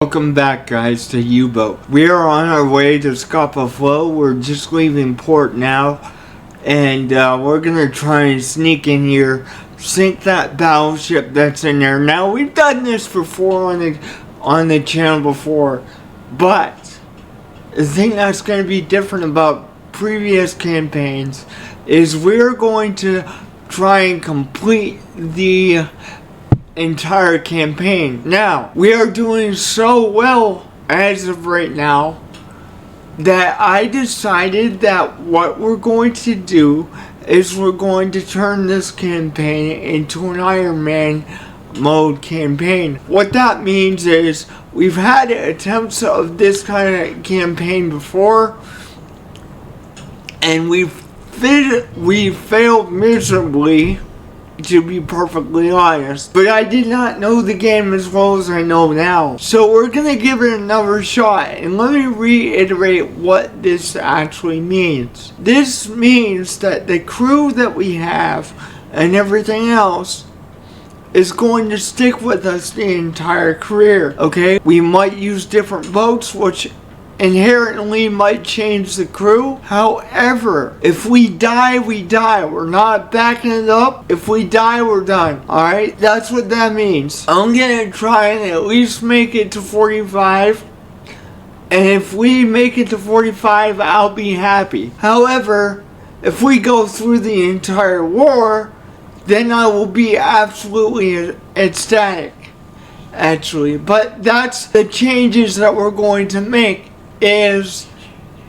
Welcome back, guys, to U-Boat. We are on our way to Scapa Flow. We're just leaving port now, and we're gonna try and sneak in here, sink that battleship that's in there. Now, we've done this before on the channel before, but the thing that's gonna be different about previous campaigns is we're going to try and complete the entire campaign. Now, we are doing so well as of right now that I decided that what we're going to do is we're going to turn this campaign into an Iron Man mode campaign. What that means is we've had attempts of this kind of campaign before, and we failed miserably, to be perfectly honest. But I did not know the game as well as I know now. So we're gonna give it another shot, and let me reiterate what this actually means. This means that the crew that we have and everything else is going to stick with us the entire career, okay? We might use different boats, which inherently might change the crew. However, if we die, we die. We're not backing it up. If we die, we're done. Alright? That's what that means. I'm gonna try and at least make it to 45. And if we make it to 45, I'll be happy. However, if we go through the entire war, then I will be absolutely ecstatic, actually. But that's the changes that we're going to make. Is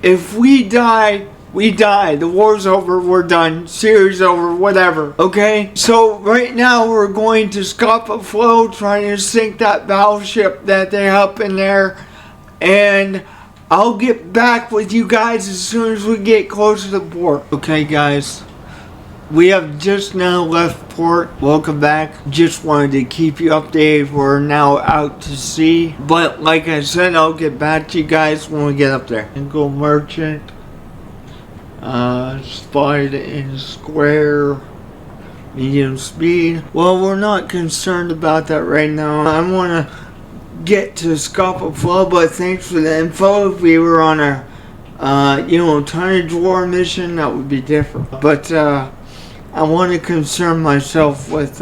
if we die, we die. The war's over, we're done. Series over, whatever. Okay? So right now we're going to Scapa Flow, trying to sink that battleship that they have in there. And I'll get back with you guys as soon as we get closer to port. Okay, guys. We have just now left port. Welcome back. Just wanted to keep you updated. We're now out to sea. But like I said, I'll get back to you guys when we get up there. Single merchant. Spotted in square. Medium speed. Well, we're not concerned about that right now. I want to get to Scapa Flow, but thanks for the info. If we were on a, tonnage war mission, that would be different. But, I want to concern myself with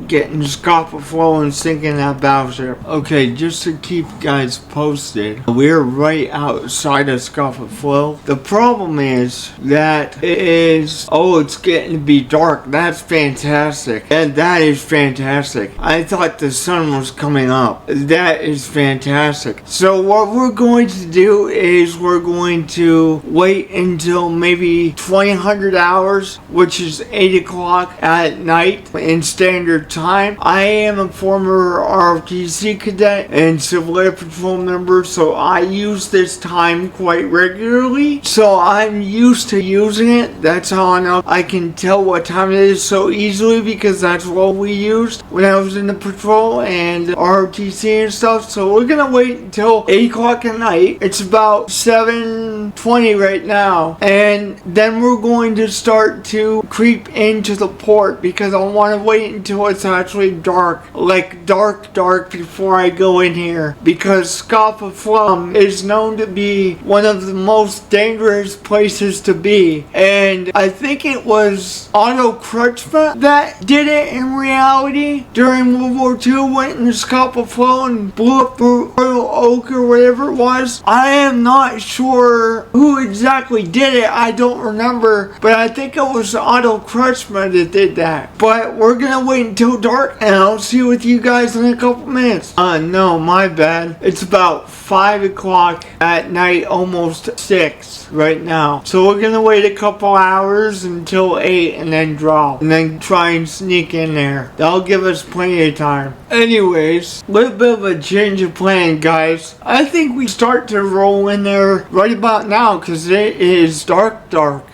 getting Scapa Flow and sinking that battleship. Okay, just to keep you guys posted, we're right outside of Scapa Flow. The problem is that it's getting to be dark. That's fantastic. And that is fantastic. I thought the sun was coming up. That is fantastic. So what we're going to do is we're going to wait until maybe 2000 hours, which is 8 o'clock at night in standard time. I am a former ROTC cadet and Civil Air Patrol member, so I use this time quite regularly. So I'm used to using it. That's how I know I can tell what time it is so easily, because that's what we used when I was in the patrol and ROTC and stuff. So we're gonna wait until 8 o'clock at night. It's about 7:20 right now, and then we're going to start to creep into the port, because I want to wait until it's actually dark, like dark before I go in here, because Scapa Flow is known to be one of the most dangerous places to be. And I think it was Otto Crutchman that did it in reality during World War II, went into Scapa Flow and blew up the Royal Oak or whatever it was. I am not sure who exactly did it. I don't remember, but I think it was Otto Crutchman that did that. But we're gonna wait until dark, and I'll see you with you guys in a couple minutes. No, my bad. It's about 5 o'clock at night, almost 6 right now. So we're gonna wait a couple hours until 8 and then drop. And then try and sneak in there. That'll give us plenty of time. Anyways, a little bit of a change of plan, guys. I think we start to roll in there right about now, because it is dark.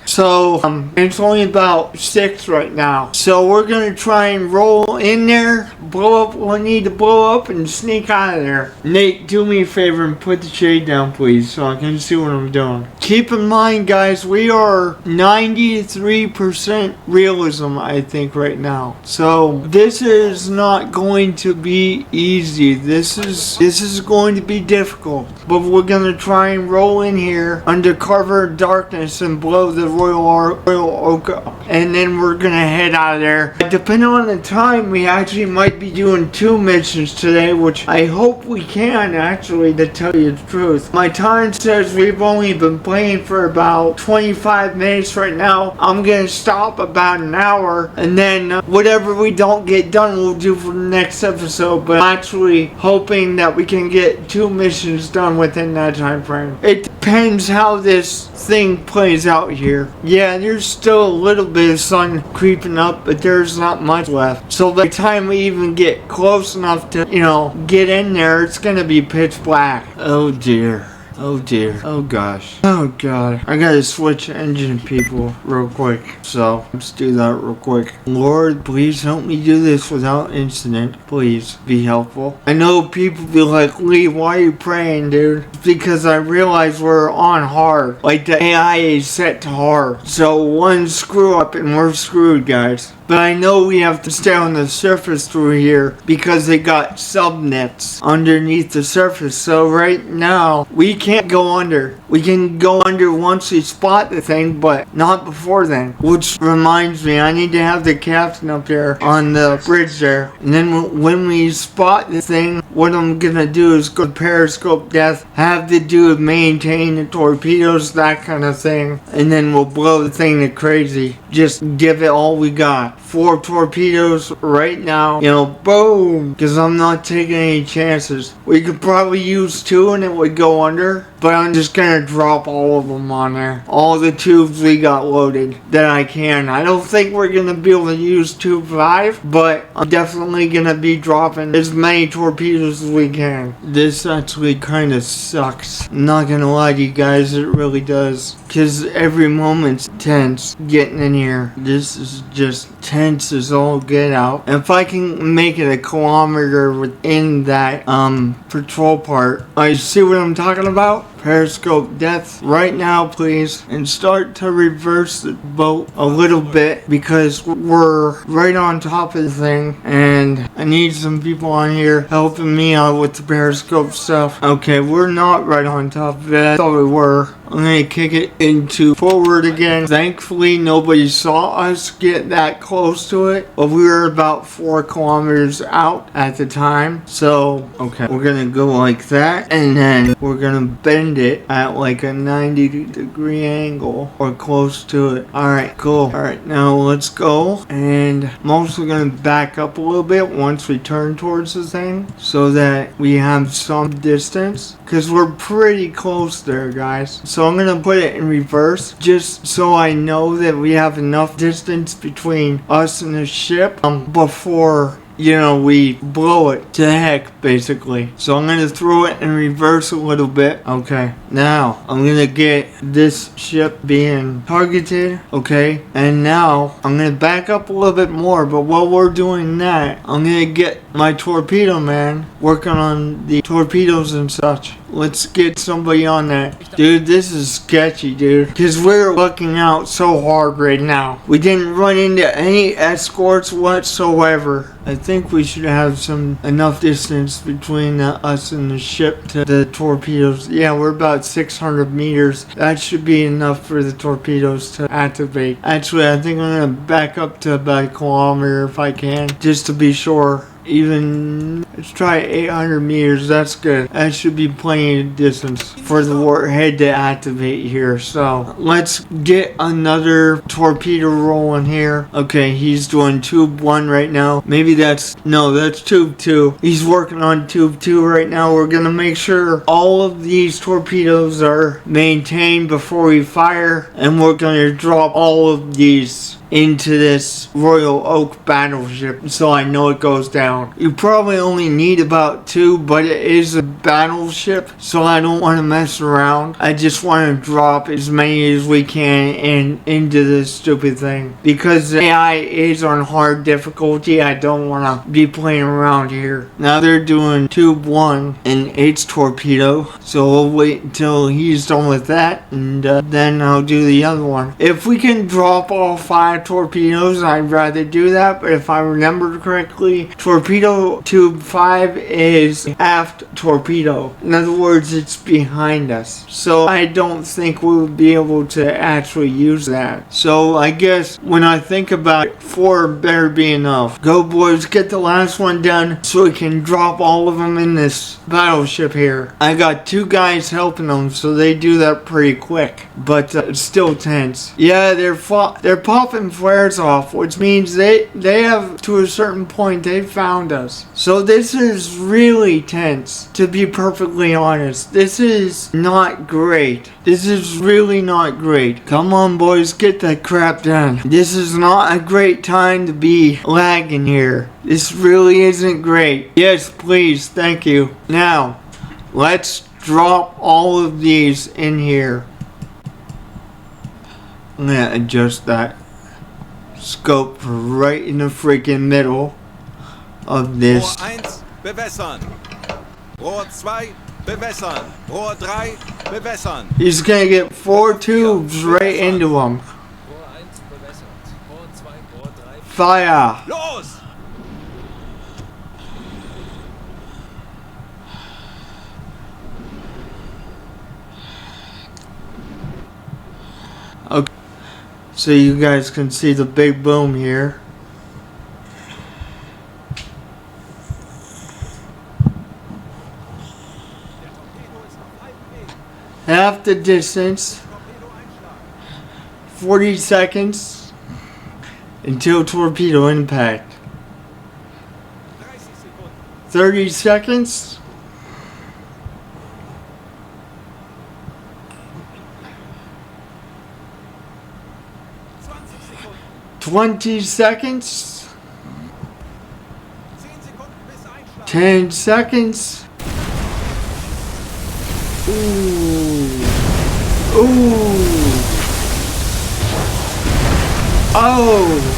So, it's only about 6 right now. So we're gonna try and roll in there, blow up what we need to blow up, and sneak out of there. Nate, do me a favor and put the shade down, please, so I can see what I'm doing. keep in mind, guys, we are 93% realism, I think, right now. So this is not going to be easy. This is going to be difficult. But we're gonna try and roll in here under cover of darkness and blow the Royal Oak up. And then we're gonna head out of there. Depending on the time, we actually might be doing 2 missions today, which I hope we can, actually, to tell you the truth. My time says we've only been playing for about 25 minutes right now. I'm gonna stop about an hour, and then whatever we don't get done, we'll do for the next episode. But I'm actually hoping that we can get 2 missions done within that time frame. It depends how this thing plays out here. Yeah, there's still a little bit of sun creeping up, but there's not much left. So by the time we even get close enough to, get in there, it's gonna be pitch black. Oh dear. Oh dear. Oh gosh. Oh god. I gotta switch engine, people, real quick. So let's do that real quick. Lord, please help me do this without incident. Please be helpful. I know people be like, Lee, why are you praying, dude? Because I realize we're on hard. Like the AI is set to hard. So one screw up and we're screwed, guys. But I know we have to stay on the surface through here because they got subnets underneath the surface. So right now, we can't go under. We can go under once we spot the thing, but not before then. Which reminds me, I need to have the captain up there on the bridge there. And then when we spot the thing, what I'm gonna do is go periscope death, have the dude maintain the torpedoes, that kind of thing. And then we'll blow the thing to crazy. Just give it all we got. 4 torpedoes right now, boom, because I'm not taking any chances. We could probably use 2 and it would go under, but I'm just gonna drop all of them on there. All the tubes we got loaded that I can. I don't think we're gonna be able to use tube 5, but I'm definitely gonna be dropping as many torpedoes as we can. This actually kind of sucks. I'm not gonna lie to you guys, it really does. Because every moment's tense getting in here. This is just tense as all get out. If I can make it a kilometer within that patrol part, I see what I'm talking about. Periscope death right now, please, and start to reverse the boat a little bit because we're right on top of the thing and I need some people on here helping me out with the periscope stuff. Okay, we're not right on top of it. I thought we were. I'm gonna kick it into forward again. Thankfully, nobody saw us get that close to it, but we were about 4 kilometers out at the time. So, okay, we're gonna go like that, and then we're gonna bend it at like a 90-degree angle or close to it. Alright, cool. Alright, now let's go, and I'm also gonna back up a little bit once we turn towards the thing so that we have some distance, because we're pretty close there, guys. So I'm gonna put it in reverse just so I know that we have enough distance between us and the ship before we blow it to heck, basically. So I'm gonna throw it in reverse a little bit. Okay, now I'm gonna get this ship being targeted. Okay, and now I'm gonna back up a little bit more, but while we're doing that, I'm gonna get my torpedo man working on the torpedoes and such. Let's get somebody on that. Dude, this is sketchy, dude, because we're looking out so hard right now. We didn't run into any escorts whatsoever. I think we should have enough distance between us and the ship to the torpedoes. Yeah, we're about 600 meters. That should be enough for the torpedoes to activate. Actually, I think I'm gonna back up to about a kilometer if I can, just to be sure. Let's try 800 meters. That's good. That should be plenty of distance for the warhead to activate here. So let's get another torpedo rolling here. Okay, he's doing tube 1 right now. Maybe that's tube 2. He's working on tube 2 right now. We're gonna make sure all of these torpedoes are maintained before we fire, and we're gonna drop all of these into this Royal Oak battleship so I know it goes down. You probably only need about 2, but it is a battleship, so I don't want to mess around. I just want to drop as many as we can into this stupid thing. Because the AI is on hard difficulty, I don't want to be playing around here. Now they're doing tube 1 and its torpedo, so we'll wait until he's done with that, and then I'll do the other one. If we can drop all 5 torpedoes, I'd rather do that, but if I remember correctly, torpedo tube 5 is aft torpedo. In other words, it's behind us. So I don't think we'll be able to actually use that. So I guess when I think about it, 4 better be enough. Go boys, get the last one done so we can drop all of them in this battleship here. I got 2 guys helping them, so they do that pretty quick, but it's still tense. Yeah, they're popping flares off, which means they have, to a certain point, they found us. So this is really tense, to be perfectly honest. This is not great. This is really not great. Come on boys, get that crap done. This is not a great time to be lagging here. This really isn't great. Yes, please, thank you. Now, let's drop all of these in here. I'm gonna adjust that scope right in the freaking middle of this. Rohr 1 bewässern. Rohr 2 bewässern. Rohr 3 bewässern. He's gonna get 4 tubes right into him. Fire! Los! Okay, so you guys can see the big boom here. Half the distance, 40 seconds until torpedo impact. 30 seconds. 20 seconds. 10 seconds. Ooh. Ooh. Oh.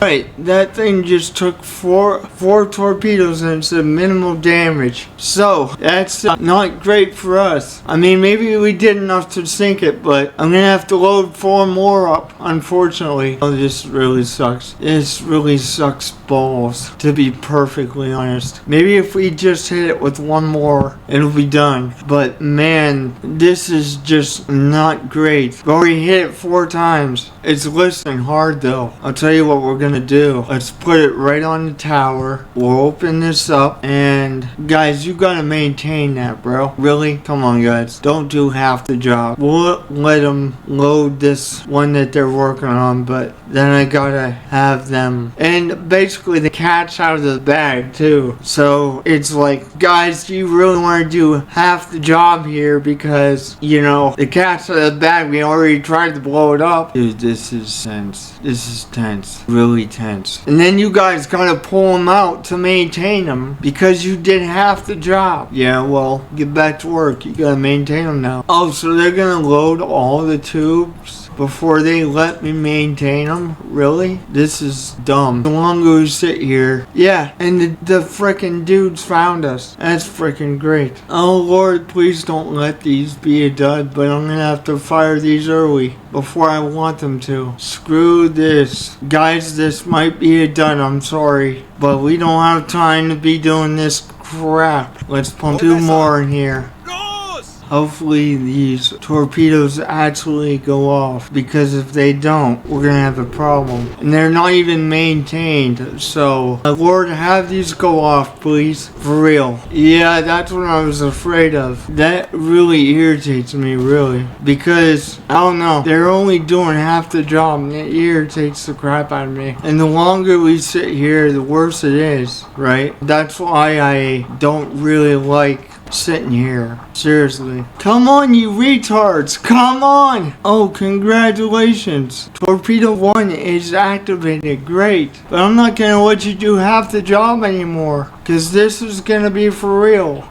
Right, that thing just took four torpedoes and it's a minimal damage. So, that's not great for us. I mean, maybe we did enough to sink it, but I'm gonna have to load 4 more up, unfortunately. Oh, this really sucks. This really sucks balls, to be perfectly honest. Maybe if we just hit it with 1 more, it'll be done. But man, this is just not great. We already hit it 4 times. It's listening hard though. I'll tell you what we're gonna do. Let's put it right on the tower. We'll open this up, and guys, you gotta maintain that, bro. Really? Come on, guys. Don't do half the job. We'll let them load this one that they're working on, but then I gotta have them. And basically, the cat's out of the bag, too. So, it's like, guys, do you really want to do half the job here? Because, you know, the cat's out of the bag. We already tried to blow it up. Dude, this is tense. This is tense. Really tense. And then you guys gotta pull them out to maintain them because you did half the job. Yeah, well, get back to work. You gotta maintain them now. Oh, so they're gonna load all the tubes before they let me maintain them? Really? This is dumb. The longer we sit here. Yeah, and the frickin' dudes found us. That's frickin' great. Oh Lord, please don't let these be a dud, but I'm gonna have to fire these early before I want them to. Screw this. Guys, this might be a dud, I'm sorry. But we don't have time to be doing this crap. Let's pump 2 more in here. Los! Hopefully these torpedoes actually go off, because if they don't, we're gonna have a problem. And they're not even maintained, so Lord, have these go off, please. For real. Yeah, that's what I was afraid of. That really irritates me, really. Because, I don't know, they're only doing half the job, and it irritates the crap out of me. And the longer we sit here, the worse it is, right? That's why I don't really like sitting here. Seriously. Come on, you retards. Come on. Oh, congratulations. Torpedo 1 is activated. Great. But I'm not going to let you do half the job anymore, because this is going to be for real.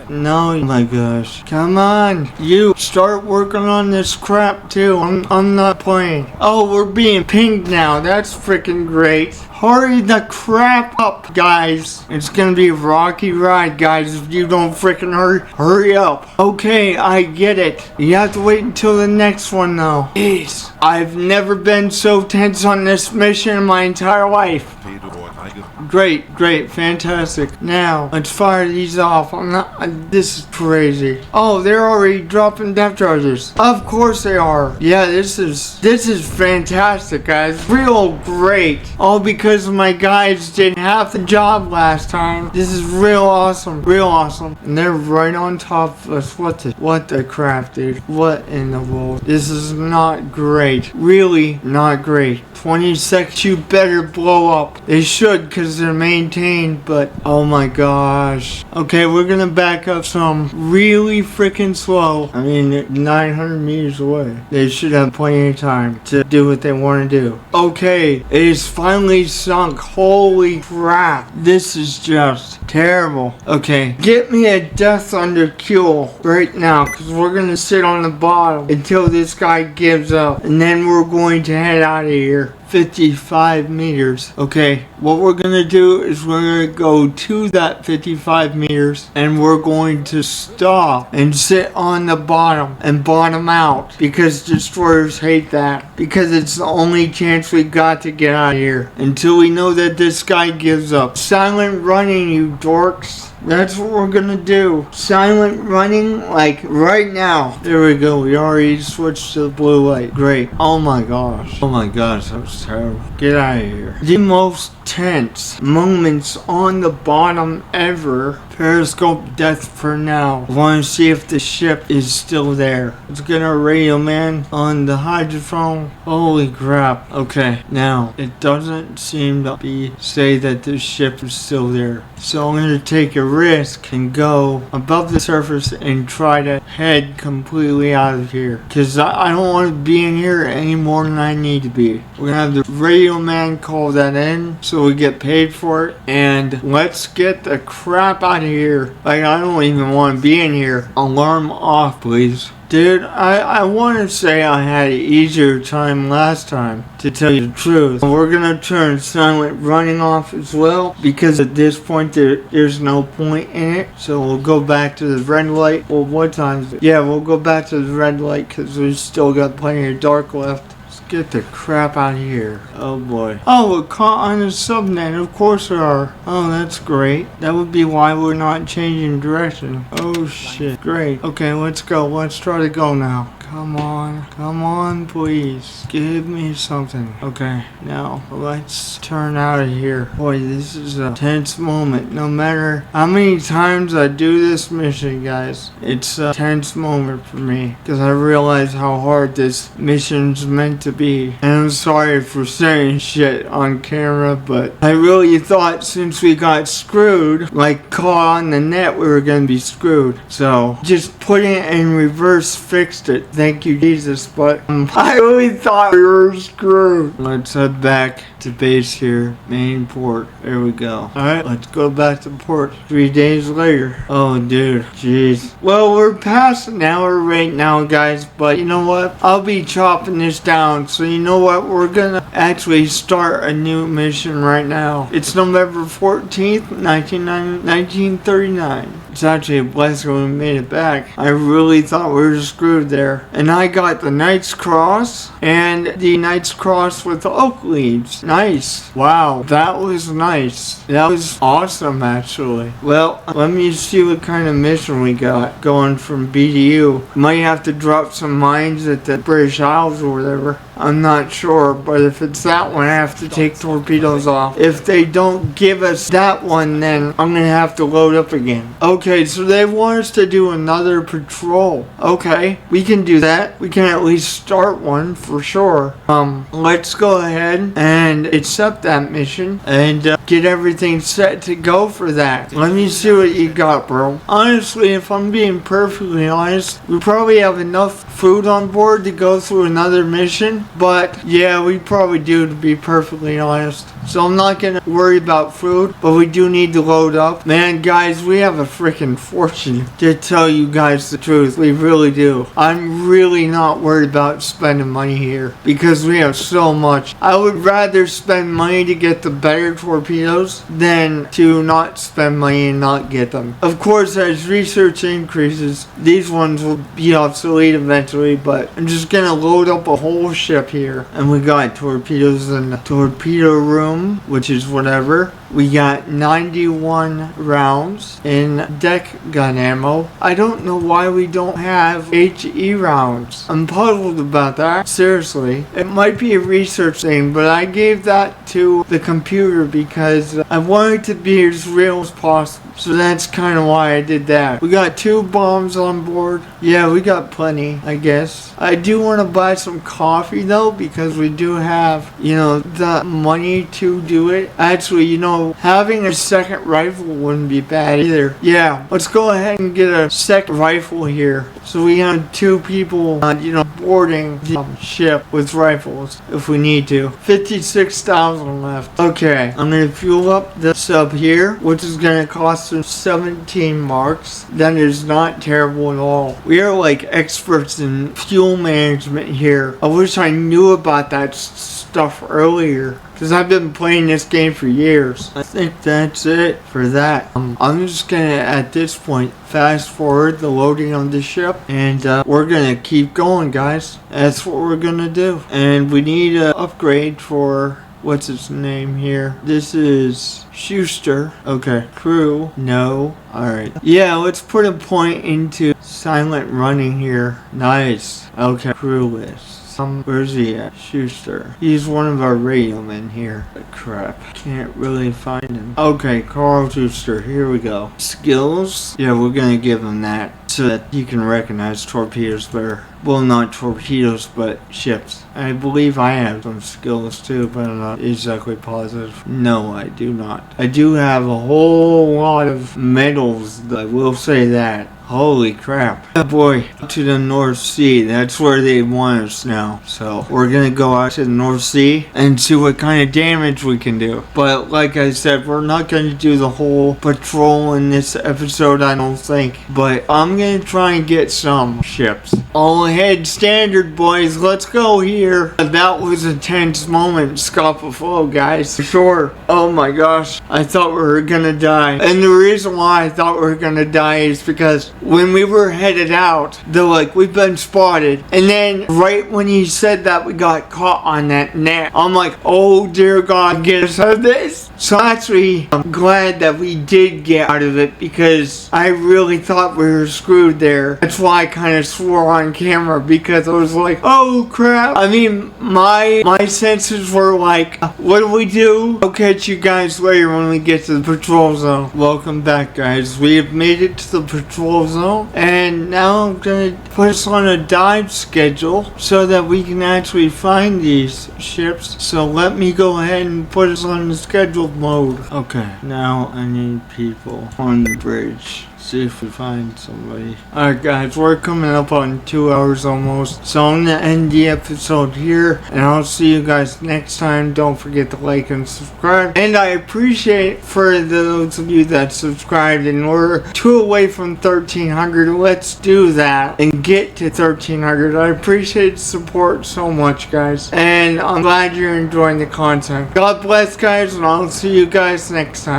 No, oh my gosh. Come on. You start working on this crap too. I'm not playing. Oh, we're being pinged now. That's freaking great. Hurry the crap up, guys. It's gonna be a rocky ride, guys, if you don't freaking hurry up. Okay, I get it. You have to wait until the next one, though. Jeez. I've never been so tense on this mission in my entire life. Great, fantastic. Now, let's fire these off. This is crazy. Oh, they're already dropping depth charges. Of course they are. Yeah, this is fantastic, guys. Real great. All because my guys did half the job last time. This is real awesome. And they're right on top of us. What the crap, dude? What in the world? This is not great. Really not great. 20 seconds, you better blow up. They should, because they're maintained, but oh my gosh. Okay, we're gonna back up some really freaking slow. I mean, 900 meters away. They should have plenty of time to do what they want to do. Okay, it is finally sunk. Holy crap. This is just terrible. Okay, get me a death under kill right now, because we're gonna sit on the bottom until this guy gives up, and then we're going to head out of here. 55 meters. Okay, what we're gonna do is we're gonna go to that 55 meters and we're going to stop and sit on the bottom and bottom out, because destroyers hate that, because it's the only chance we got to get out of here until we know that this guy gives up. Silent running, you dorks. That's what we're gonna do. Silent running, like right now. There we go. We already switched to the blue light. Great. Oh my gosh, that was terrible. Get out of here. The most tense moments on the bottom ever. Periscope death for now. I want to see if the ship is still there. Let's get our radio man on the hydrophone. Holy crap. Okay, now it doesn't seem to say that the ship is still there. So I'm going to take a risk and go above the surface and try to head completely out of here, because I don't want to be in here any more than I need to be. We're going to have the radio man call that in so we get paid for it, and let's get the crap out of here. Like, I don't even want to be in here. Alarm off, please. Dude, I want to say I had an easier time last time, to tell you the truth. We're going to turn silent running off as well, because at this point there's no point in it. So we'll go back to the red light. Well, what time is it? Yeah, we'll go back to the red light, because we've still got plenty of dark left. Get the crap out of here. Oh boy. Oh, we're caught on a subnet. Of course we are. Oh, that's great. That would be why we're not changing direction. Oh shit. Great. Okay, let's go. Let's try to go now. Come on, please. Give me something. Okay, now let's turn out of here. Boy, this is a tense moment. No matter how many times I do this mission, guys, it's a tense moment for me, because I realize how hard this mission's meant to be. And I'm sorry for saying shit on camera, but I really thought since we got screwed, like caught on the net, we were gonna be screwed. So just putting it in reverse fixed it. Thank you, Jesus, but I really thought we were screwed. Let's head back to base here, main port. There we go. Alright, let's go back to port 3 days later. Oh, dude, jeez. Well, we're past an hour right now, guys, but you know what? I'll be chopping this down, so you know what? We're gonna actually start a new mission right now. It's November 14th, 1939. It's actually a blessing we made it back. I really thought we were screwed there. And I got the Knight's Cross and the Knight's Cross with the oak leaves. Nice. Wow, that was nice. That was awesome, actually. Well, let me see what kind of mission we got going from BDU. Might have to drop some mines at the British Isles or whatever. I'm not sure, but if it's that one, I have to take torpedoes off. If they don't give us that one, then I'm gonna have to load up again. Okay, so they want us to do another patrol. Okay, we can do that. We can at least start one for sure. Let's go ahead and accept that mission and get everything set to go for that. Let me see what you got, bro. Honestly, if I'm being perfectly honest, we probably have enough food on board to go through another mission. But yeah, we probably do, to be perfectly honest. So I'm not gonna worry about food, but we do need to load up. Man, guys, we have a freaking fortune, to tell you guys the truth. We really do. I'm really not worried about spending money here because we have so much. I would rather spend money to get the better torpedoes than to not spend money and not get them. Of course, as research increases, these ones will be obsolete eventually, but I'm just gonna load up a whole ship here. And we got torpedoes in the torpedo room, which is whatever. We got 91 rounds in deck gun ammo. I don't know why we don't have HE rounds. I'm puzzled about that. Seriously. It might be a research thing, but I gave that to the computer because I wanted it to be as real as possible. So that's kind of why I did that. We got 2 bombs on board. Yeah, we got plenty, I guess. I do want to buy some coffee though, because we do have, the money to do it. Actually, having a second rifle wouldn't be bad either. Yeah, let's go ahead and get a second rifle here. So we have 2 people, boarding the ship with rifles if we need to. 56,000 left. Okay, I'm going to fuel up the sub here, which is going to cost us 17 marks. That is not terrible at all. We are like experts in fuel management here. I wish I knew about that stuff earlier, because I've been playing this game for years. I think that's it for that. I'm just gonna, at this point, fast forward the loading of the ship, and we're gonna keep going, guys. That's what we're gonna do. And we need an upgrade for, what's its name here? This is Schuster. Okay. Crew. No. Alright. Yeah, let's put a point into silent running here. Nice. Okay. Crew list. Where's he at? Schuster. He's one of our radio men here. Crap. Can't really find him. Okay, Carl Schuster. Here we go. Skills. Yeah, we're gonna give him that so that he can recognize torpedoes better. Well, not torpedoes, but ships. I believe I have some skills too, but I'm not exactly positive. No, I do not. I do have a whole lot of medals, I will say that. Holy crap. Oh boy, to the North Sea. That's where they want us now. So we're gonna go out to the North Sea and see what kind of damage we can do. But like I said, we're not gonna do the whole patrol in this episode, I don't think. But I'm gonna try and get some ships. All ahead standard, boys. Let's go here. That was a tense moment, Scapa Flow, guys. For sure. Oh my gosh. I thought we were gonna die. And the reason why I thought we were gonna die is because when we were headed out, they're like, we've been spotted. And then right when he said that, we got caught on that net. I'm like, oh dear God, get us out of this. So actually, I'm glad that we did get out of it, because I really thought we were screwed there. That's why I kind of swore on camera, because I was like, oh crap. I mean, my senses were like, what do we do? I'll catch you guys later when we get to the patrol zone. Welcome back, guys. We have made it to the patrol zone, and now I'm gonna put us on a dive schedule so that we can actually find these ships. So let me go ahead and put us on the scheduled mode. Okay, now I need people on the bridge. See if we find somebody. Alright guys, we're coming up on 2 hours almost. So I'm gonna end the episode here, and I'll see you guys next time. Don't forget to like and subscribe. And I appreciate for those of you that subscribed, and we're 2 away from 1300. Let's do that and get to 1300. I appreciate the support so much, guys. And I'm glad you're enjoying the content. God bless, guys, and I'll see you guys next time.